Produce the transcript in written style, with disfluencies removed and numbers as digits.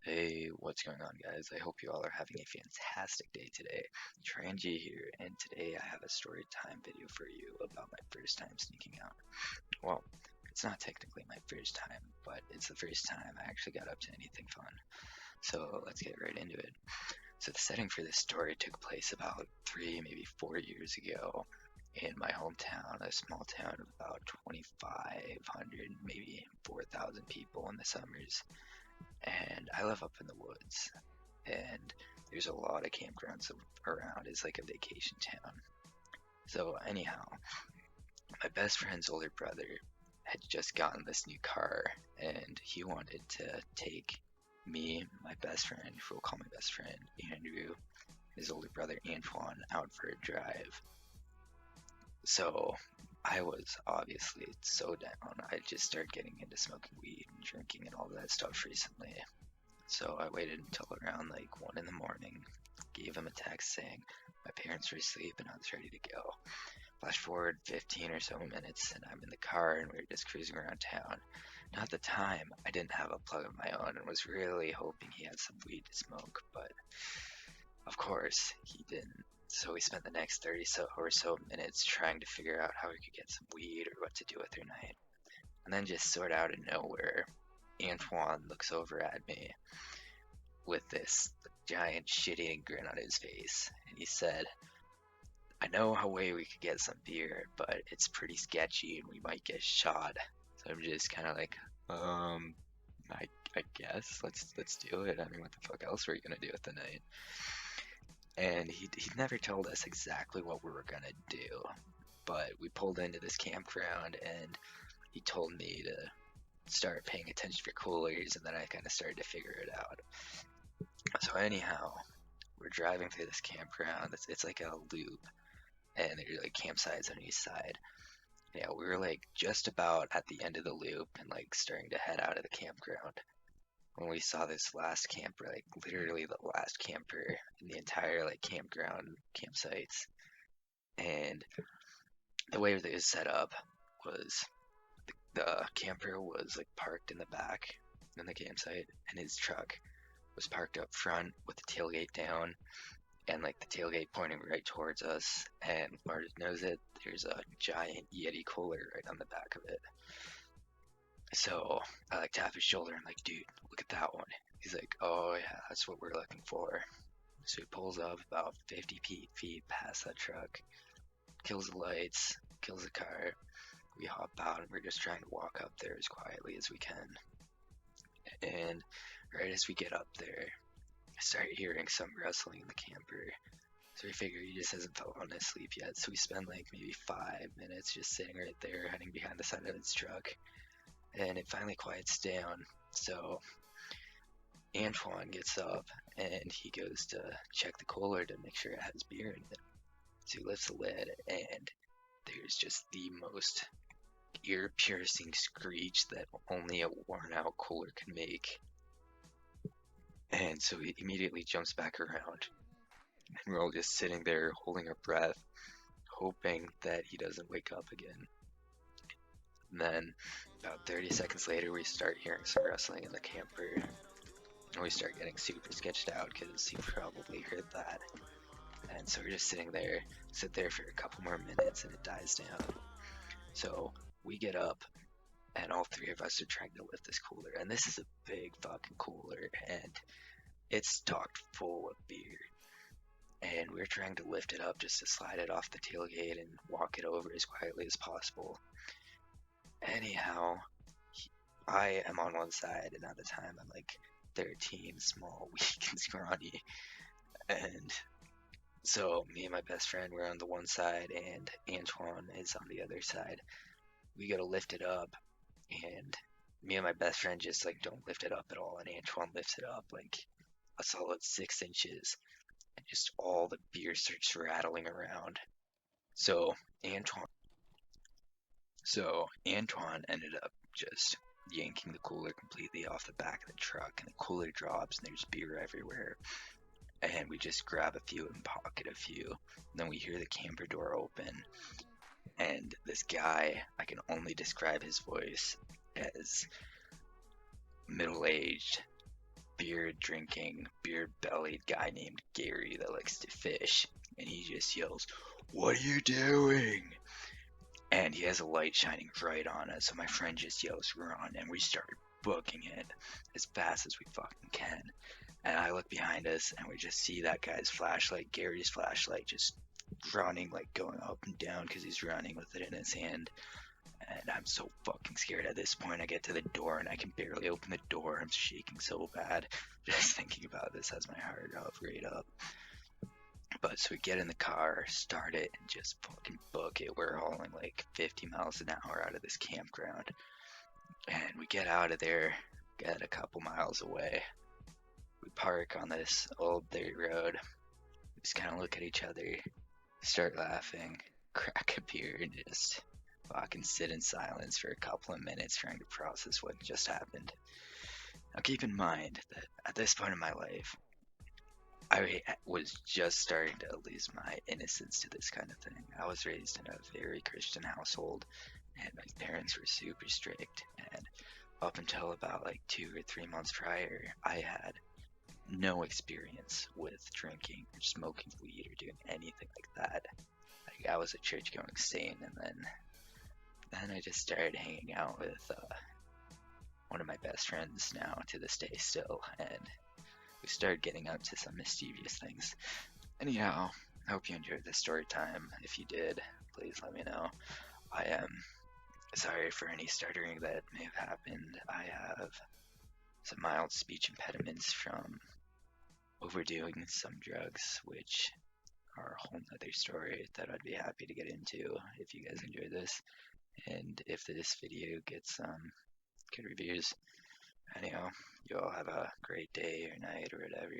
Hey, what's going on, guys? I hope you all are having a fantastic day today. Trangy here, and today I have a story time video for you about my first time sneaking out. Well, it's not technically my first time, but it's the first time I actually got up to anything fun. So let's get right into it. So the setting for this story took place about 3, maybe 4 years ago in my hometown, a small town of about 2,500, maybe 4,000 people in the summers. And I live up in the woods, and there's a lot of campgrounds around. It's like a vacation town. So anyhow, my best friend's older brother had just gotten this new car, and he wanted to take me, my best friend, who we'll call my best friend, Andrew, his older brother Antoine, out for a drive. So I was obviously so down. I just started getting into smoking weed and drinking and all that stuff recently. So I waited until around like 1 in the morning, gave him a text saying my parents were asleep and I was ready to go. Flash forward 15 or so minutes and I'm in the car and we were just cruising around town. Now at the time, I didn't have a plug of my own and was really hoping he had some weed to smoke, but of course he didn't. So we spent the next 30 or so minutes trying to figure out how we could get some weed or what to do with our night. And then just sort out of nowhere, Antoine looks over at me with this giant shit-eating grin on his face, and he said, I know a way we could get some beer, but it's pretty sketchy and we might get shot. So I'm just kind of like, I guess let's do it. I mean, what the fuck else were you gonna do with the night? And he never told us exactly what we were gonna do, but we pulled into this campground and he told me to start paying attention for coolers, and then I kind of started to figure it out. So anyhow, we're driving through this campground. It's like a loop, and there's like campsites on each side. Yeah, we were like just about at the end of the loop and like starting to head out of the campground when we saw this last camper, like literally the last camper in the entire like campsites. And the way that it was set up was the camper was like parked in the back in the campsite, and his truck was parked up front with the tailgate down and like the tailgate pointing right towards us. And Martin knows it, there's a giant Yeti cooler right on the back of it. So I like tap his shoulder and like, dude, look at that one. He's like, oh yeah, that's what we're looking for. So he pulls up about 50 feet past that truck, kills the lights, kills the car. We hop out and we're just trying to walk up there as quietly as we can. And right as we get up there, I start hearing some rustling in the camper. So we figure he just hasn't fallen asleep yet. So we spend like maybe 5 minutes just sitting right there, hiding behind the side of his truck. And it finally quiets down. So Antoine gets up and he goes to check the cooler to make sure it has beer in it. So he lifts the lid and there's just the most ear-piercing screech that only a worn-out cooler can make. And so he immediately jumps back around. And we're all just sitting there holding our breath, hoping that he doesn't wake up again. And then about 30 seconds later, we start hearing some rustling in the camper. And we start getting super sketched out because he probably heard that. And so we're just sit there for a couple more minutes and it dies down. So we get up and all three of us are trying to lift this cooler. And this is a big fucking cooler and it's stocked full of beer. And we're trying to lift it up just to slide it off the tailgate and walk it over as quietly as possible. Anyhow, I am on one side, and at the time I'm like 13, small, weak, and scrawny. And so me and my best friend were on the one side, and Antoine is on the other side. We gotta lift it up, and me and my best friend just like don't lift it up at all, and Antoine lifts it up like a solid 6 inches. And just all the beer starts rattling around. So Antoine ended up just yanking the cooler completely off the back of the truck, and the cooler drops, and there's beer everywhere. And we just grab a few and pocket a few. And then we hear the camper door open, and this guy, I can only describe his voice as middle-aged, beer-drinking, beer-bellied guy named Gary that likes to fish, and he just yells, "What are you doing?" And he has a light shining right on us, so my friend just yells, "Run," and we start booking it as fast as we fucking can. And I look behind us, and we just see that guy's flashlight, Gary's flashlight, just running, like going up and down because he's running with it in his hand. And I'm so fucking scared at this point. I get to the door and I can barely open the door. I'm shaking so bad. Just thinking about this has my heart rate up. But so we get in the car, start it, and just fucking book it. We're hauling like 50 miles an hour out of this campground. And we get out of there, get a couple miles away. We park on this old dirt road. We just kind of look at each other, start laughing, crack a beer, and just fucking sit in silence for a couple of minutes trying to process what just happened. Now keep in mind that at this point in my life, I was just starting to lose my innocence to this kind of thing. I was raised in a very Christian household, and my parents were super strict. And up until about like 2 or 3 months prior, I had no experience with drinking or smoking weed or doing anything like that. Like I was a church-going saint, and then I just started hanging out with one of my best friends now to this day still, and we started getting up to some mischievous things. Anyhow, I hope you enjoyed this story time. If you did, please let me know. I am sorry for any stuttering that may have happened. I have some mild speech impediments from overdoing some drugs, which are a whole nother story that I'd be happy to get into if you guys enjoy this. And if this video gets good reviews. Anyhow, you all have a great day or night or whatever.